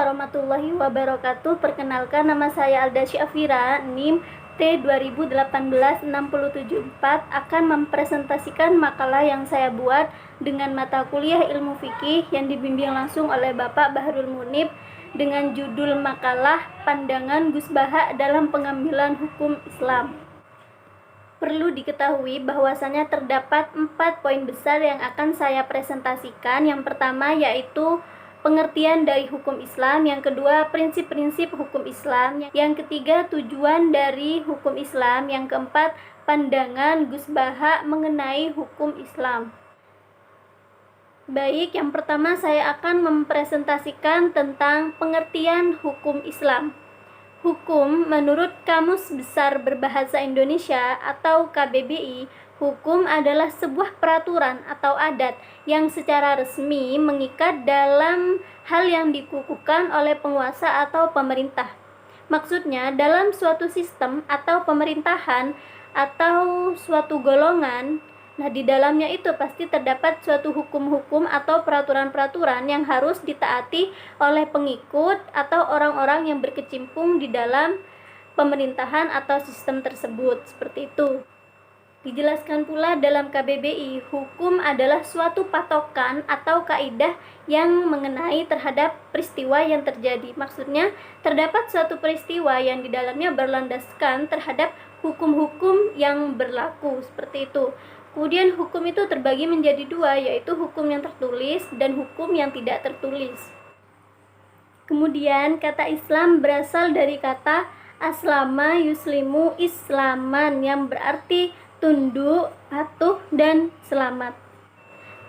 warahmatullahi wabarakatuh. Perkenalkan, nama saya Alda Syafira, NIM T2018-674, akan mempresentasikan makalah yang saya buat dengan mata kuliah ilmu fikih yang dibimbing langsung oleh Bapak Bahrul Munib dengan judul makalah Pandangan Gus Baha dalam Pengambilan Hukum Islam. Perlu diketahui bahwasanya terdapat 4 poin besar yang akan saya presentasikan. Yang pertama yaitu pengertian dari hukum Islam, yang kedua prinsip-prinsip hukum Islam, yang ketiga tujuan dari hukum Islam, yang keempat pandangan Gus Baha mengenai hukum Islam. Baik, yang pertama saya akan mempresentasikan tentang pengertian hukum Islam. Hukum menurut Kamus Besar Berbahasa Indonesia atau KBBI, hukum adalah sebuah peraturan atau adat yang secara resmi mengikat dalam hal yang dikukuhkan oleh penguasa atau pemerintah. Maksudnya, dalam suatu sistem atau pemerintahan atau suatu golongan, di dalamnya itu pasti terdapat suatu hukum-hukum atau peraturan-peraturan yang harus ditaati oleh pengikut atau orang-orang yang berkecimpung di dalam pemerintahan atau sistem tersebut. Seperti itu. Dijelaskan pula dalam KBBI, hukum adalah suatu patokan atau kaidah yang mengenai terhadap peristiwa yang terjadi. Maksudnya, terdapat suatu peristiwa yang di dalamnya berlandaskan terhadap hukum-hukum yang berlaku. Seperti itu. Kemudian hukum itu terbagi menjadi dua, yaitu hukum yang tertulis dan hukum yang tidak tertulis. Kemudian kata Islam berasal dari kata aslama yuslimu islaman, yang berarti tunduk, patuh, dan selamat.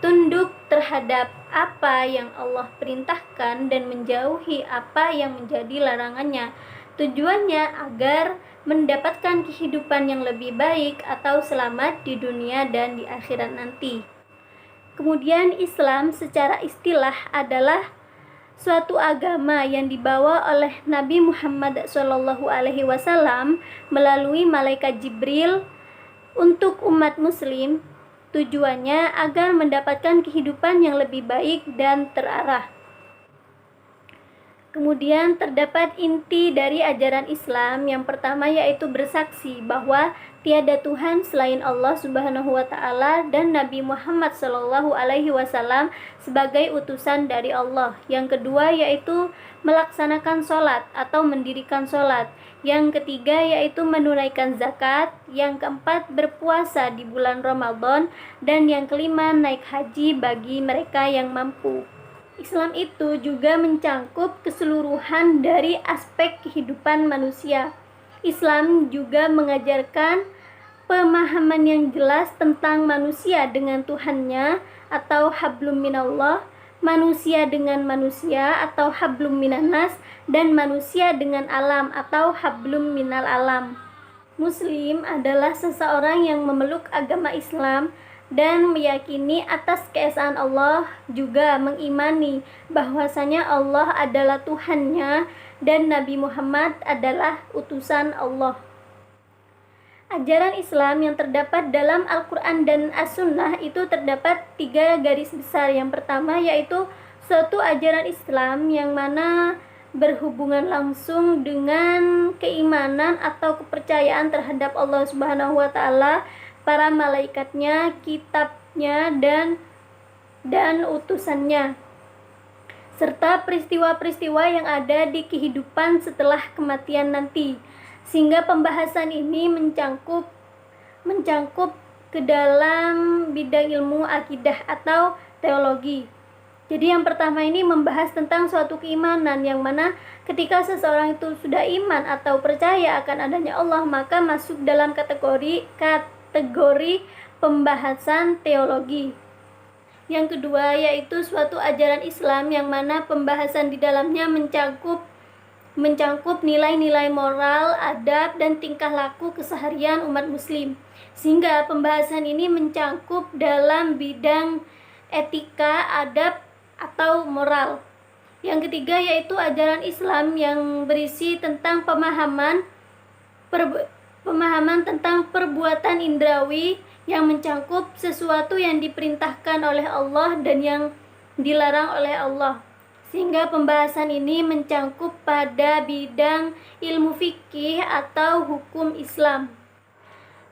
Tunduk terhadap apa yang Allah perintahkan dan menjauhi apa yang menjadi larangannya. Tujuannya agar mendapatkan kehidupan yang lebih baik atau selamat di dunia dan di akhirat nanti. Kemudian Islam secara istilah adalah suatu agama yang dibawa oleh Nabi Muhammad SAW melalui malaikat Jibril untuk umat muslim. Tujuannya agar mendapatkan kehidupan yang lebih baik dan terarah. Kemudian terdapat inti dari ajaran Islam. Yang pertama yaitu bersaksi bahwa tiada Tuhan selain Allah Subhanahu wa taala dan Nabi Muhammad sallallahu alaihi wasallam sebagai utusan dari Allah. Yang kedua yaitu melaksanakan sholat atau mendirikan sholat. Yang ketiga yaitu menunaikan zakat. Yang keempat berpuasa di bulan Ramadan. Dan yang kelima naik haji bagi mereka yang mampu. Islam itu juga mencangkup keseluruhan dari aspek kehidupan manusia. Islam juga mengajarkan pemahaman yang jelas tentang manusia dengan Tuhannya atau hablum minallah, manusia dengan manusia atau hablum minannas, dan manusia dengan alam atau hablum minal alam. Muslim adalah seseorang yang memeluk agama Islam dan meyakini atas keesaan Allah, juga mengimani bahwasanya Allah adalah Tuhannya dan Nabi Muhammad adalah utusan Allah. Ajaran Islam yang terdapat dalam Al-Quran dan As-Sunnah itu terdapat 3 garis besar. Yang pertama yaitu suatu ajaran Islam yang mana berhubungan langsung dengan keimanan atau kepercayaan terhadap Allah Subhanahu wa taala, para malaikatnya, kitabnya, dan utusannya, serta peristiwa-peristiwa yang ada di kehidupan setelah kematian nanti. Sehingga pembahasan ini mencangkup ke dalam bidang ilmu akidah atau teologi. Jadi yang pertama ini membahas tentang suatu keimanan, yang mana ketika seseorang itu sudah iman atau percaya akan adanya Allah, maka masuk dalam kategori pembahasan teologi. Yang kedua yaitu suatu ajaran Islam yang mana pembahasan di dalamnya mencangkup nilai-nilai moral, adab, dan tingkah laku keseharian umat muslim. Sehingga pembahasan ini mencangkup dalam bidang etika, adab, atau moral. Yang ketiga yaitu ajaran Islam yang berisi tentang pemahaman tentang perbuatan indrawi yang mencangkup sesuatu yang diperintahkan oleh Allah dan yang dilarang oleh Allah. Sehingga pembahasan ini mencangkup pada bidang ilmu fikih atau hukum Islam.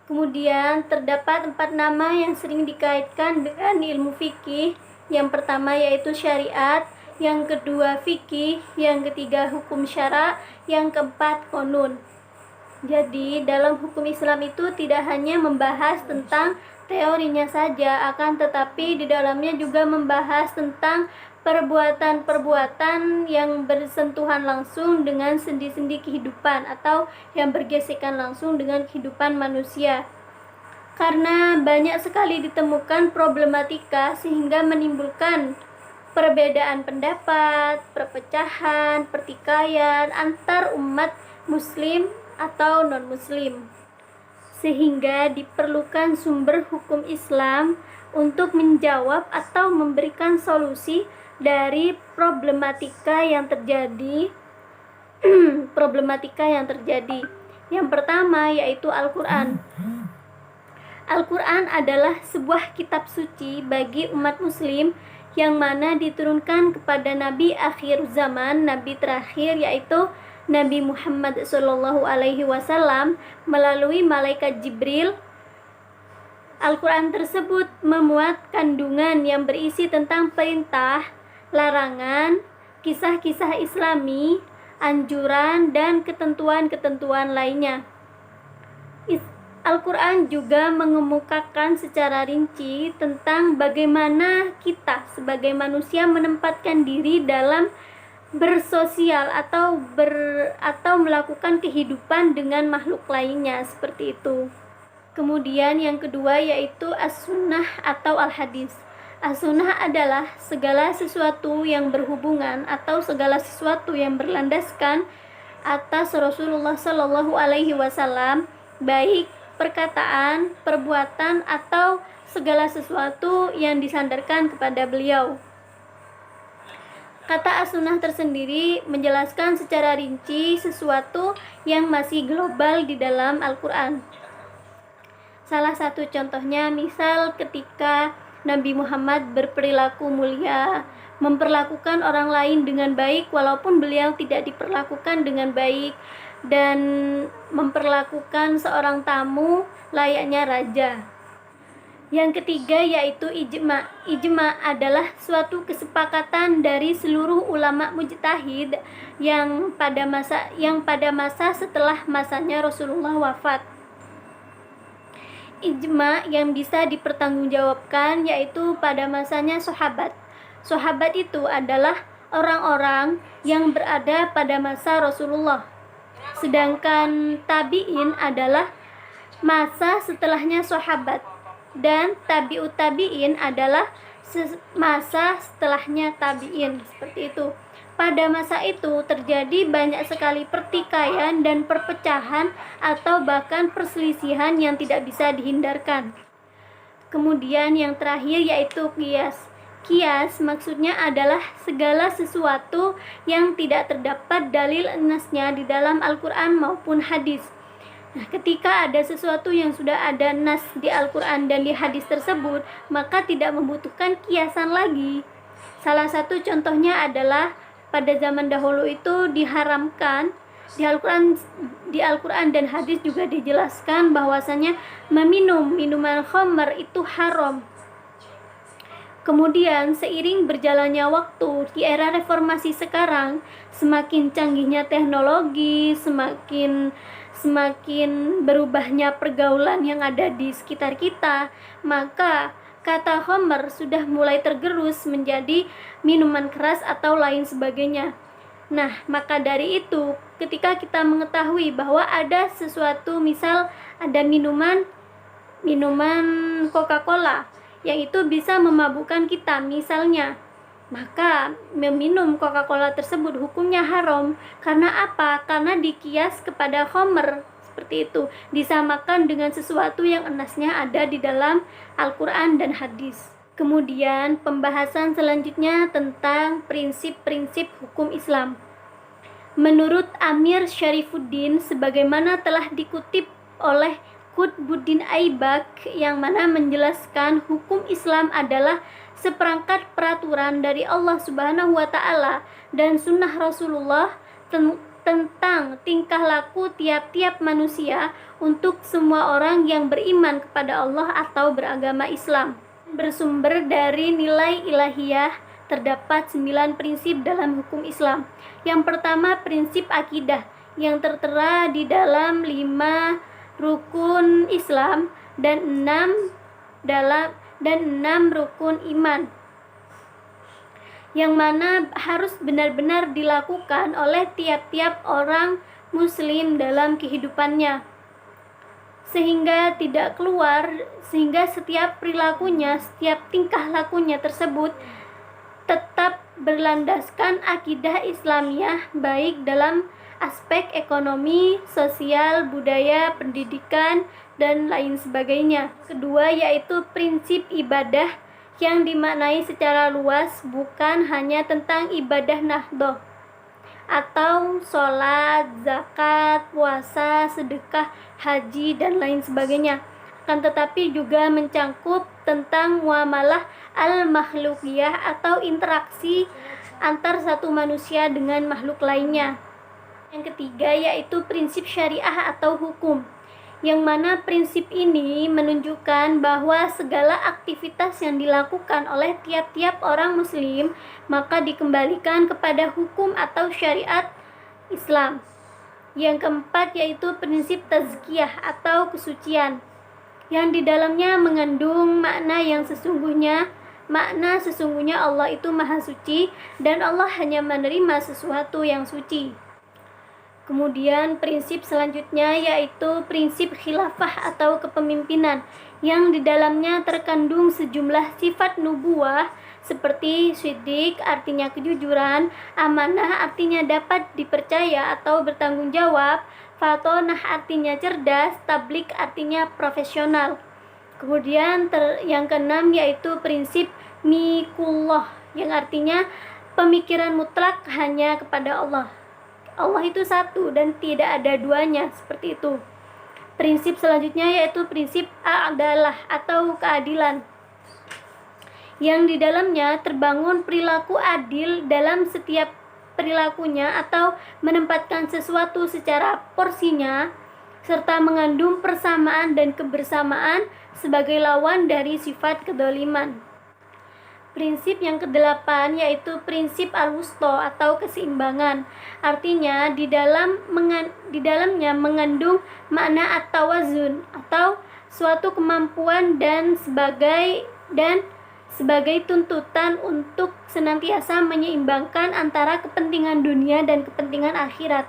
Kemudian terdapat 4 nama yang sering dikaitkan dengan ilmu fikih. Yang pertama yaitu syariat, yang kedua fikih, yang ketiga hukum syara, yang keempat qanun. Jadi dalam hukum Islam itu tidak hanya membahas tentang teorinya saja, akan tetapi di dalamnya juga membahas tentang perbuatan-perbuatan yang bersentuhan langsung dengan sendi-sendi kehidupan atau yang bergesekan langsung dengan kehidupan manusia. Karena banyak sekali ditemukan problematika sehingga menimbulkan perbedaan pendapat, perpecahan, pertikaian antar umat muslim atau non-muslim. Sehingga diperlukan sumber hukum Islam untuk menjawab atau memberikan solusi dari problematika yang terjadi. Yang pertama yaitu Al-Quran. Al-Quran adalah sebuah kitab suci bagi umat muslim yang mana diturunkan kepada Nabi akhir zaman, Nabi terakhir yaitu Nabi Muhammad SAW melalui malaikat Jibril. Al-Quran tersebut memuat kandungan yang berisi tentang perintah, larangan, kisah-kisah Islami, anjuran, dan ketentuan-ketentuan lainnya. Al-Quran juga mengemukakan secara rinci tentang bagaimana kita sebagai manusia menempatkan diri dalam bersosial atau melakukan kehidupan dengan makhluk lainnya, seperti itu. Kemudian yang kedua yaitu as-sunnah atau al-hadis. As-sunnah adalah segala sesuatu yang berhubungan atau segala sesuatu yang berlandaskan atas Rasulullah SAW, baik perkataan, perbuatan, atau segala sesuatu yang disandarkan kepada beliau. Kata as-sunnah tersendiri menjelaskan secara rinci sesuatu yang masih global di dalam Al-Quran. Salah satu contohnya misal ketika Nabi Muhammad berperilaku mulia, memperlakukan orang lain dengan baik walaupun beliau tidak diperlakukan dengan baik, dan memperlakukan seorang tamu layaknya raja. Yang ketiga yaitu ijma. Ijma adalah suatu kesepakatan dari seluruh ulama mujtahid yang pada masa setelah masanya Rasulullah wafat. Ijma yang bisa dipertanggungjawabkan yaitu pada masanya sahabat. Sahabat itu adalah orang-orang yang berada pada masa Rasulullah. Sedangkan tabi'in adalah masa setelahnya sahabat, dan tabi'ut tabi'in adalah masa setelahnya tabi'in, seperti itu. Pada masa itu terjadi banyak sekali pertikaian dan perpecahan atau bahkan perselisihan yang tidak bisa dihindarkan. Kemudian yang terakhir yaitu qiyas. Qiyas maksudnya adalah segala sesuatu yang tidak terdapat dalil nasnya di dalam Al-Quran maupun hadis. Nah, ketika ada sesuatu yang sudah ada nas di Al-Quran dan di hadis tersebut, maka tidak membutuhkan kiasan lagi. Salah satu contohnya adalah pada zaman dahulu itu diharamkan di Al-Quran dan hadis juga dijelaskan bahwasanya meminum minuman khamr itu haram. Kemudian seiring berjalannya waktu di era reformasi sekarang, semakin canggihnya teknologi, semakin berubahnya pergaulan yang ada di sekitar kita, maka kata khamr sudah mulai tergerus menjadi minuman keras atau lain sebagainya. Nah, maka dari itu ketika kita mengetahui bahwa ada sesuatu, misal ada minuman Coca-Cola yang itu bisa memabukkan kita misalnya, maka meminum Coca-Cola tersebut hukumnya haram. Karena apa? Karena dikias kepada khamr, seperti itu, disamakan dengan sesuatu yang enasnya ada di dalam Al-Quran dan hadis. Kemudian pembahasan selanjutnya tentang prinsip-prinsip hukum Islam. Menurut Amir Syarifuddin, sebagaimana telah dikutip oleh Qutbuddin Aibak, yang mana menjelaskan hukum Islam adalah seperangkat peraturan dari Allah Subhanahu wa taala dan sunnah Rasulullah tentang tingkah laku tiap-tiap manusia untuk semua orang yang beriman kepada Allah atau beragama Islam. Bersumber dari nilai ilahiyah, terdapat 9 prinsip dalam hukum Islam. Yang pertama, prinsip akidah yang tertera di dalam 5 rukun Islam dan 6 rukun iman, yang mana harus benar-benar dilakukan oleh tiap-tiap orang muslim dalam kehidupannya, sehingga setiap perilakunya, setiap tingkah lakunya tersebut tetap berlandaskan akidah Islamiyah, baik dalam aspek ekonomi, sosial, budaya, pendidikan, dan lain sebagainya. Kedua, yaitu prinsip ibadah yang dimaknai secara luas, bukan hanya tentang ibadah nahdoh atau sholat, zakat, puasa, sedekah, haji, dan lain sebagainya, akan tetapi juga mencangkup tentang muamalah al-makhlukiyah atau interaksi antar satu manusia dengan makhluk lainnya. Yang ketiga, yaitu prinsip syariah atau hukum, yang mana prinsip ini menunjukkan bahwa segala aktivitas yang dilakukan oleh tiap-tiap orang muslim maka dikembalikan kepada hukum atau syariat Islam. Yang keempat, yaitu prinsip tazkiyah atau kesucian, yang di dalamnya mengandung makna sesungguhnya Allah itu maha suci dan Allah hanya menerima sesuatu yang suci. Kemudian prinsip selanjutnya yaitu prinsip khilafah atau kepemimpinan, yang di dalamnya terkandung sejumlah sifat nubuwah seperti siddiq artinya kejujuran, amanah artinya dapat dipercaya atau bertanggung jawab, fatonah artinya cerdas, tablik artinya profesional. Kemudian yang keenam yaitu prinsip mikullah, yang artinya pemikiran mutlak hanya kepada Allah. Allah itu satu dan tidak ada duanya, seperti itu. Prinsip selanjutnya yaitu prinsip adalah atau keadilan, yang di dalamnya terbangun perilaku adil dalam setiap perilakunya atau menempatkan sesuatu secara porsinya, serta mengandung persamaan dan kebersamaan sebagai lawan dari sifat kedoliman. Prinsip yang kedelapan yaitu prinsip al-wusta atau keseimbangan. Artinya di dalamnya mengandung makna at-tawazun atau suatu kemampuan dan sebagai tuntutan untuk senantiasa menyeimbangkan antara kepentingan dunia dan kepentingan akhirat.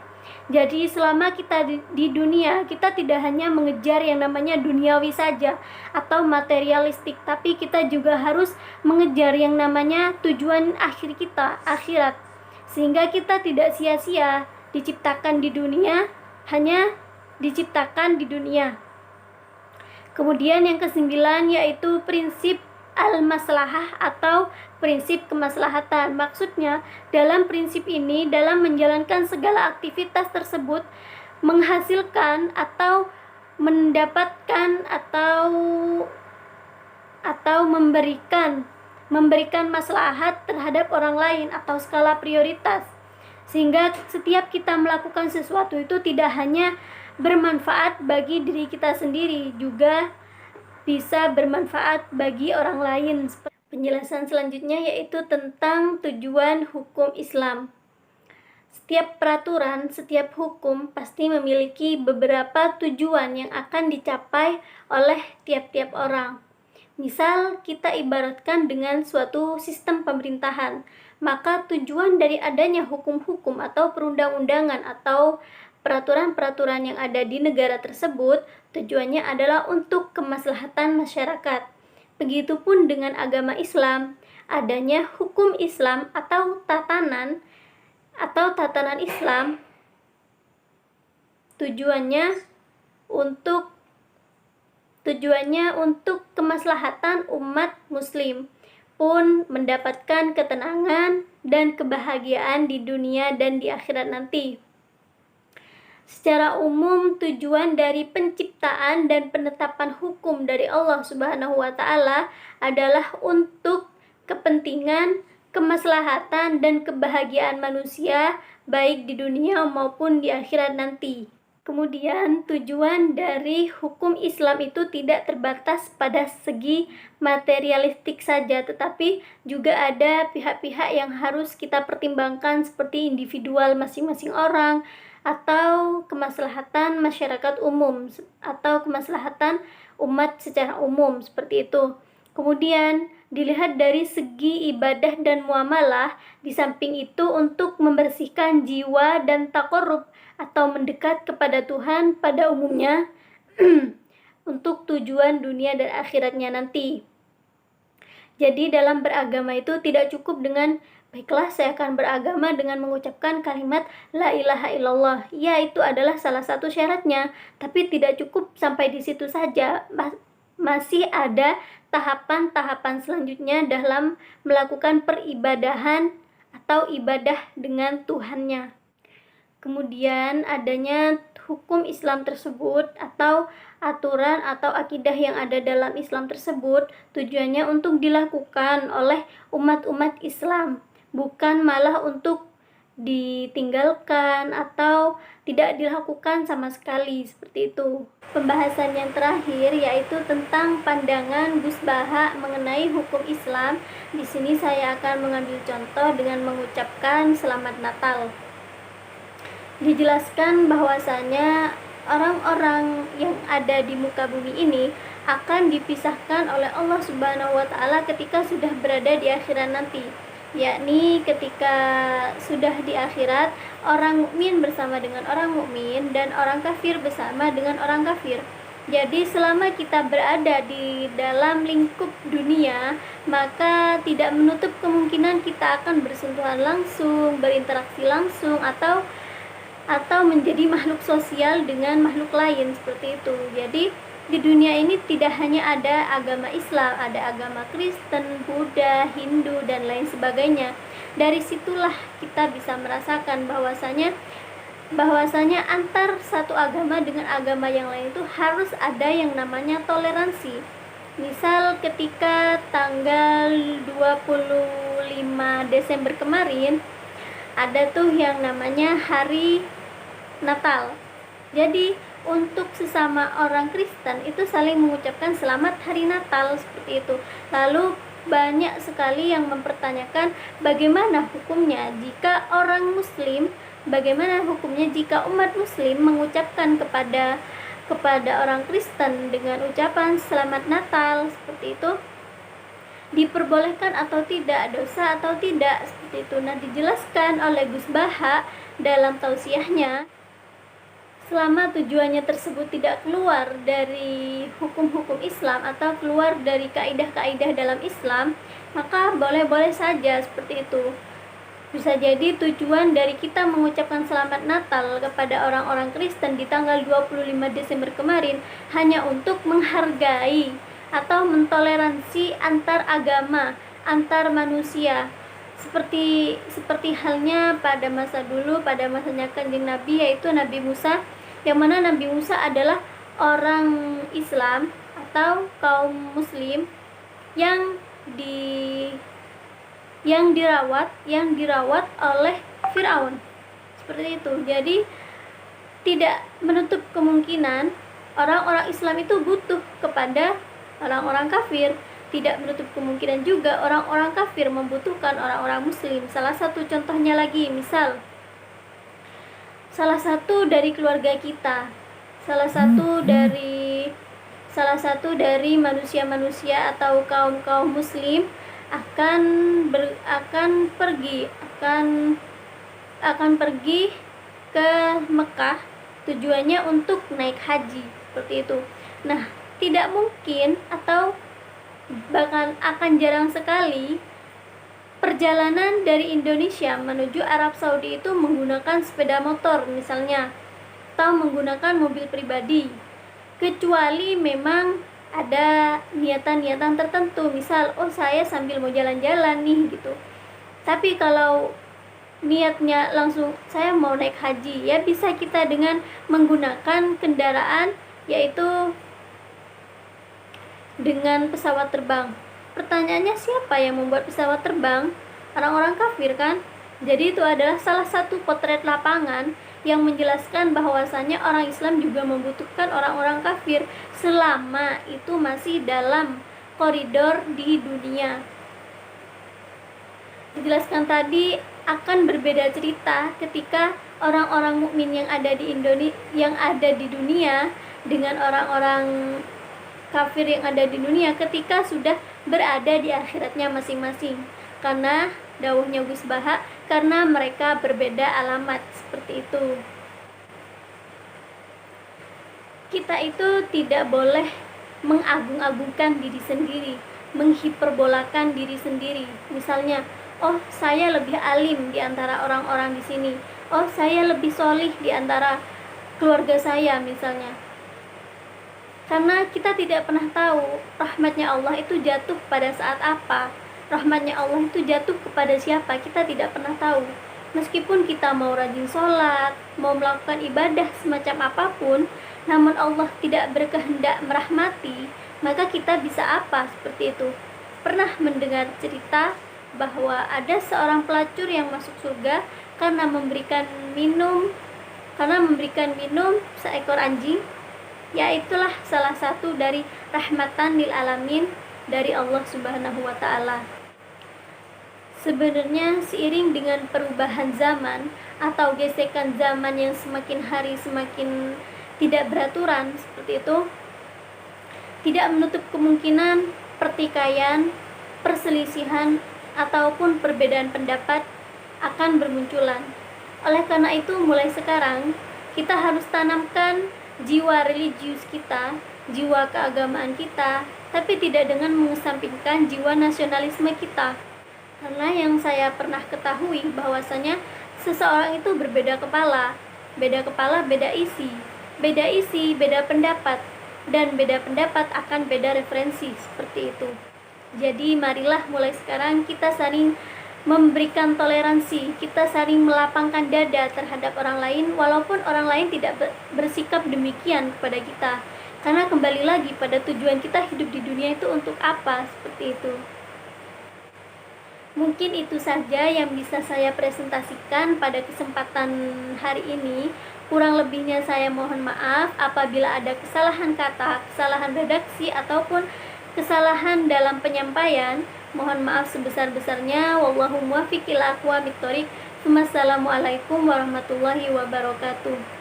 Jadi selama kita di dunia, kita tidak hanya mengejar yang namanya duniawi saja atau materialistik, tapi kita juga harus mengejar yang namanya tujuan akhir kita, akhirat. Sehingga kita tidak sia-sia diciptakan di dunia, hanya diciptakan di dunia. Kemudian yang kesembilan yaitu prinsip al-maslahah atau prinsip kemaslahatan. Maksudnya, dalam prinsip ini, dalam menjalankan segala aktivitas tersebut menghasilkan atau mendapatkan atau memberikan maslahat terhadap orang lain atau skala prioritas. Sehingga setiap kita melakukan sesuatu itu tidak hanya bermanfaat bagi diri kita sendiri, juga bisa bermanfaat bagi orang lain. Penjelasan selanjutnya yaitu tentang tujuan hukum Islam. Setiap peraturan, setiap hukum pasti memiliki beberapa tujuan yang akan dicapai oleh tiap-tiap orang. Misal kita ibaratkan dengan suatu sistem pemerintahan, maka tujuan dari adanya hukum-hukum atau perundang-undangan atau peraturan-peraturan yang ada di negara tersebut tujuannya adalah untuk kemaslahatan masyarakat. Begitupun dengan agama Islam, adanya hukum Islam atau tatanan Islam tujuannya untuk kemaslahatan umat muslim pun mendapatkan ketenangan dan kebahagiaan di dunia dan di akhirat nanti. Secara umum, tujuan dari penciptaan dan penetapan hukum dari Allah Subhanahu wa taala adalah untuk kepentingan, kemaslahatan, dan kebahagiaan manusia baik di dunia maupun di akhirat nanti. Kemudian tujuan dari hukum Islam itu tidak terbatas pada segi materialistik saja, tetapi juga ada pihak-pihak yang harus kita pertimbangkan seperti individual masing-masing orang, atau kemaslahatan masyarakat umum, atau kemaslahatan umat secara umum, seperti itu. Kemudian dilihat dari segi ibadah dan muamalah, di samping itu untuk membersihkan jiwa dan taqarrub atau mendekat kepada Tuhan pada umumnya untuk tujuan dunia dan akhiratnya nanti. Jadi dalam beragama itu tidak cukup dengan baiklah saya akan beragama dengan mengucapkan kalimat la ilaha illallah. Ya, itu adalah salah satu syaratnya, tapi tidak cukup sampai di situ saja. Masih ada tahapan-tahapan selanjutnya dalam melakukan peribadahan atau ibadah dengan Tuhannya. Kemudian adanya hukum Islam tersebut atau aturan atau akidah yang ada dalam Islam tersebut tujuannya untuk dilakukan oleh umat-umat Islam, bukan malah untuk ditinggalkan atau tidak dilakukan sama sekali, seperti itu. Pembahasan yang terakhir yaitu tentang pandangan Gus Baha mengenai hukum Islam. Di sini saya akan mengambil contoh dengan mengucapkan Selamat Natal. Dijelaskan bahwasanya orang-orang yang ada di muka bumi ini akan dipisahkan oleh Allah Subhanahu wa taala ketika sudah berada di akhirat nanti, yakni ketika sudah di akhirat, orang mukmin bersama dengan orang mukmin dan orang kafir bersama dengan orang kafir. Jadi selama kita berada di dalam lingkup dunia, maka tidak menutup kemungkinan kita akan bersentuhan langsung, berinteraksi langsung, atau menjadi makhluk sosial dengan makhluk lain, seperti itu. Jadi di dunia ini tidak hanya ada agama Islam, ada agama Kristen, Buddha, Hindu, dan lain sebagainya. Dari situlah kita bisa merasakan bahwasanya antar satu agama dengan agama yang lain itu harus ada yang namanya toleransi. Misal ketika tanggal 25 Desember kemarin ada tuh yang namanya hari Natal. Jadi untuk sesama orang Kristen itu saling mengucapkan selamat hari Natal, seperti itu. Lalu banyak sekali yang mempertanyakan bagaimana hukumnya jika orang Muslim, bagaimana hukumnya jika umat Muslim mengucapkan kepada orang Kristen dengan ucapan selamat Natal, seperti itu. Diperbolehkan atau tidak, dosa atau tidak, seperti itu. Nah, dijelaskan oleh Gus Baha dalam tausiahnya, selama tujuannya tersebut tidak keluar dari hukum-hukum Islam atau keluar dari kaidah-kaidah dalam Islam, maka boleh-boleh saja seperti itu. Bisa jadi tujuan dari kita mengucapkan selamat Natal kepada orang-orang Kristen di tanggal 25 Desember kemarin hanya untuk menghargai atau mentoleransi antar agama, antar manusia. Seperti halnya pada masa dulu, pada masanya Kanjeng Nabi, yaitu Nabi Musa, yang mana Nabi Musa adalah orang Islam atau kaum Muslim yang dirawat oleh Firaun, seperti itu. Jadi tidak menutup kemungkinan orang-orang Islam itu butuh kepada orang-orang kafir, tidak menutup kemungkinan juga orang-orang kafir membutuhkan orang-orang Muslim. Salah satu contohnya lagi, misal salah satu dari keluarga kita, salah satu dari manusia-manusia atau kaum Muslim akan pergi ke Mekah, tujuannya untuk naik haji, seperti itu. Nah, tidak mungkin atau bahkan akan jarang sekali perjalanan dari Indonesia menuju Arab Saudi itu menggunakan sepeda motor misalnya, atau menggunakan mobil pribadi, kecuali memang ada niatan-niatan tertentu, misal saya sambil mau jalan-jalan nih gitu. Tapi kalau niatnya langsung saya mau naik haji, ya bisa kita dengan menggunakan kendaraan, yaitu dengan pesawat terbang. Pertanyaannya, siapa yang membuat pesawat terbang? Orang-orang kafir kan? Jadi itu adalah salah satu potret lapangan yang menjelaskan bahwasannya orang Islam juga membutuhkan orang-orang kafir selama itu masih dalam koridor di dunia. Dijelaskan tadi akan berbeda cerita ketika orang-orang mukmin yang ada di dunia dengan orang-orang kafir yang ada di dunia ketika sudah berada di akhiratnya masing-masing. Karena dawuhnya Gus Baha, karena mereka berbeda alamat, seperti itu. Kita itu tidak boleh mengagung-agungkan diri sendiri, menghiperbolakan diri sendiri. Misalnya, oh saya lebih alim di antara orang-orang di sini, oh saya lebih solih di antara keluarga saya misalnya. Karena kita tidak pernah tahu rahmatnya Allah itu jatuh pada saat apa, rahmatnya Allah itu jatuh kepada siapa, kita tidak pernah tahu. Meskipun kita mau rajin sholat, mau melakukan ibadah semacam apapun, namun Allah tidak berkehendak merahmati, maka kita bisa apa seperti itu? Pernah mendengar cerita bahwa ada seorang pelacur yang masuk surga karena memberikan minum seekor anjing. Ya, itulah salah satu dari rahmatan lil alamin dari Allah Subhanahu wa taala. Sebenarnya seiring dengan perubahan zaman atau gesekan zaman yang semakin hari semakin tidak beraturan seperti itu, tidak menutup kemungkinan pertikaian, perselisihan ataupun perbedaan pendapat akan bermunculan. Oleh karena itu, mulai sekarang kita harus tanamkan jiwa religius kita, jiwa keagamaan kita, tapi tidak dengan mengesampingkan jiwa nasionalisme kita. Karena yang saya pernah ketahui bahwasanya seseorang itu berbeda kepala, beda isi, beda pendapat, dan beda pendapat akan beda referensi, seperti itu. Jadi marilah mulai sekarang kita saling memberikan toleransi, kita saling melapangkan dada terhadap orang lain walaupun orang lain tidak bersikap demikian kepada kita. Karena kembali lagi pada tujuan kita hidup di dunia itu untuk apa, seperti itu. Mungkin itu saja yang bisa saya presentasikan pada kesempatan hari ini. Kurang lebihnya saya mohon maaf apabila ada kesalahan kata, kesalahan redaksi, ataupun kesalahan dalam penyampaian. Mohon maaf sebesar-besarnya. Wallahu muwaffiq ila aqwamit thoriq. Wassalamualaikum warahmatullahi wabarakatuh.